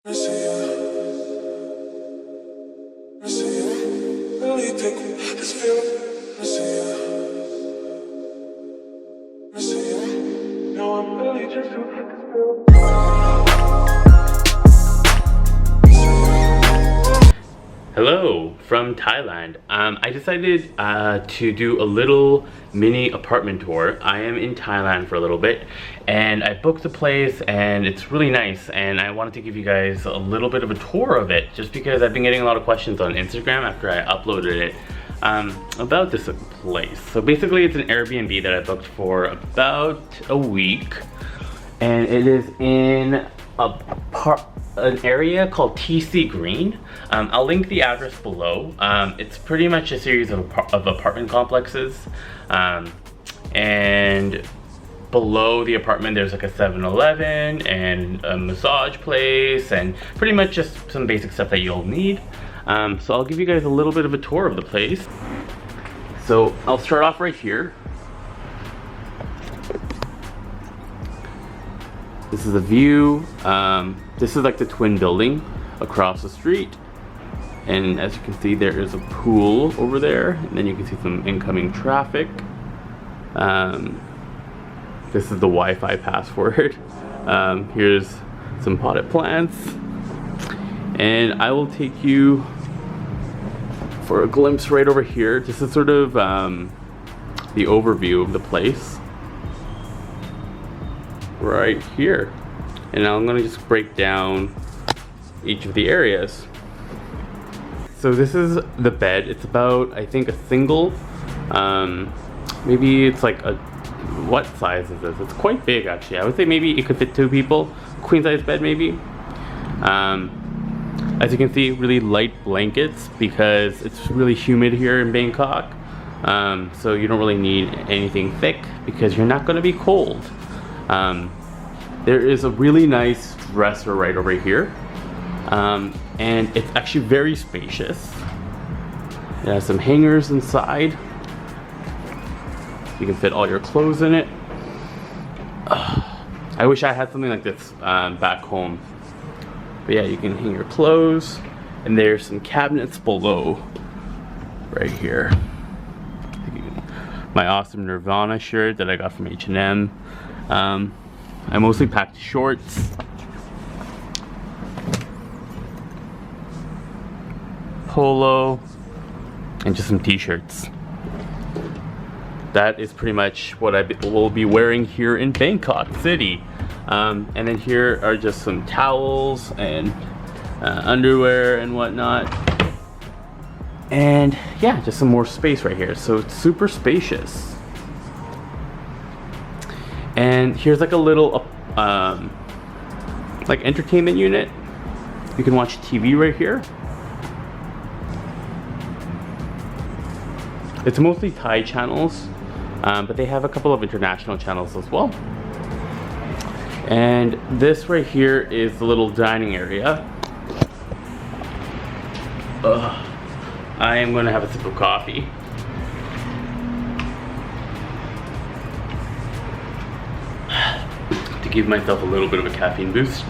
Hello from Thailand. I decided to do a little mini apartment tour. I am in Thailand for a little bit and I booked the place and it's really nice, and I wanted to give you guys a little bit of a tour of it just because I've been getting a lot of questions on Instagram after I uploaded it about this place. So basically it's an Airbnb that I booked for about a week, and it is in an area called TC Green. I'll link the address below. It's pretty much a series of apartment complexes, and below the apartment there's like a 7-Eleven and a massage place and pretty much just some basic stuff that you'll need. So I'll give you guys a little bit of a tour of the place. So I'll start off right here. This is the view. This is like the twin building across the street. And as you can see, there is a pool over there. And then you can see some incoming traffic. This is the Wi-Fi password. Here's some potted plants. And I will take you for a glimpse right over here. This is sort of the overview of the place. Right here, and now I'm going to just break down each of the areas. So this is the bed. It's about, I think, a single, maybe it's like a, what size is this? It's quite big actually. I would say maybe it could fit 2 people. Queen size bed maybe. As you can see, really light blankets because it's really humid here in Bangkok. So you don't really need anything thick because you're not going to be cold. There is a really nice dresser right over here, and it's actually very spacious. It has some hangers inside. You can fit all your clothes in it. I wish I had something like this back home. But yeah, you can hang your clothes, and there's some cabinets below right here. My awesome Nirvana shirt that I got from H&M. I mostly packed shorts, polo, and just some t-shirts. That is pretty much what I will be wearing here in Bangkok City. And then here are just some towels and underwear and whatnot. And yeah, just some more space right here. So it's super spacious. And here's like a little like entertainment unit. You can watch TV right here. It's mostly Thai channels, but they have a couple of international channels as well. And this right here is the little dining area. I am going to have a sip of coffee. To give myself a little bit of a caffeine boost.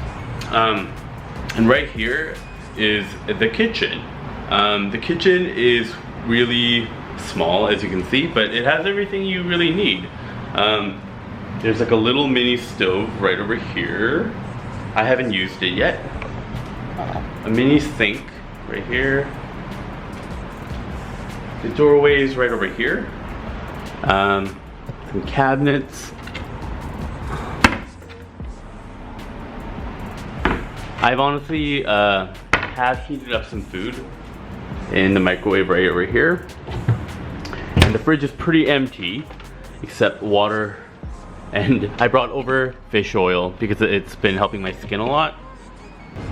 And right here is the kitchen. The kitchen is really small, as you can see, but it has everything you really need. There's like a little mini stove right over here. I haven't used it yet. A mini sink right here. The doorway is right over here. Some cabinets. I've honestly have heated up some food in the microwave right over here. And the fridge is pretty empty, except water. And I brought over fish oil because it's been helping my skin a lot.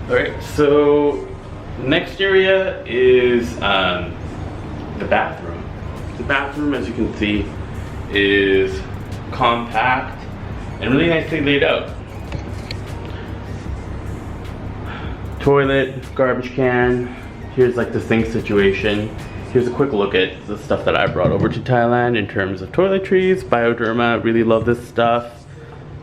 Alright, so next area is the bathroom. The bathroom, as you can see, is compact and really nicely laid out. Toilet, garbage can. Here's like the sink situation. Here's a quick look at the stuff that I brought over to Thailand in terms of toiletries. Bioderma, really love this stuff.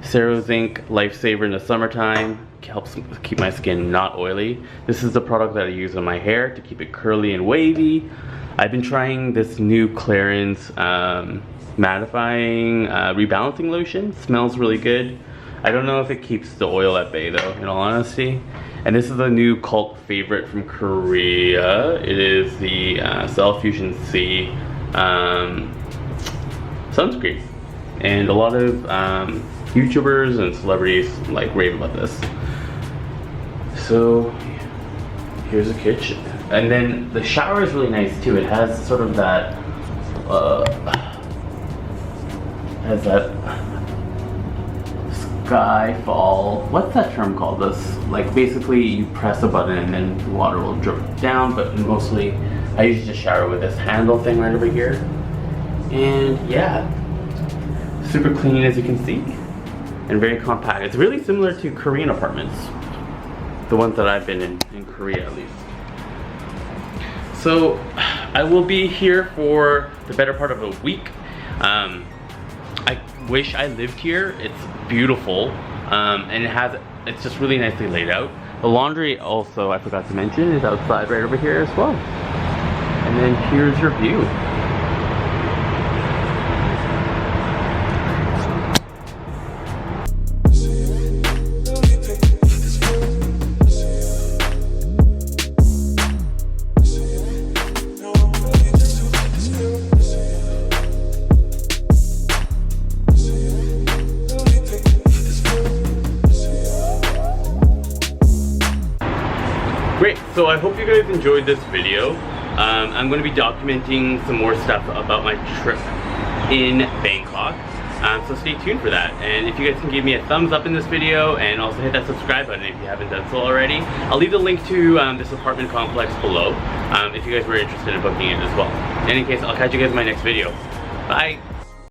Cero Zinc Lifesaver in the summertime. Helps keep my skin not oily. This is the product that I use on my hair to keep it curly and wavy. I've been trying this new Clarins mattifying rebalancing lotion. Smells really good. I don't know if it keeps the oil at bay though, in all honesty. And this is a new cult favorite from Korea. It is the Cell Fusion C sunscreen. And a lot of YouTubers and celebrities like rave about this. So here's the kitchen. And then the shower is really nice too. It has sort of that skyfall. What's that term called? This, like, basically you press a button and then the water will drip down, but mostly I usually just shower with this handle thing right over here. And yeah, super clean as you can see, and very compact. It's really similar to Korean apartments, the ones that I've been in Korea at least. So I will be here for the better part of a week. I wish I lived here. It's beautiful, and it's just really nicely laid out. The laundry also, I forgot to mention, is outside right over here as well. And then here's your view. Great, so I hope you guys enjoyed this video. I'm going to be documenting some more stuff about my trip in Bangkok. So stay tuned for that. And if you guys can give me a thumbs up in this video and also hit that subscribe button if you haven't done so already. I'll leave the link to this apartment complex below if you guys were interested in booking it as well. In any case, I'll catch you guys in my next video. Bye!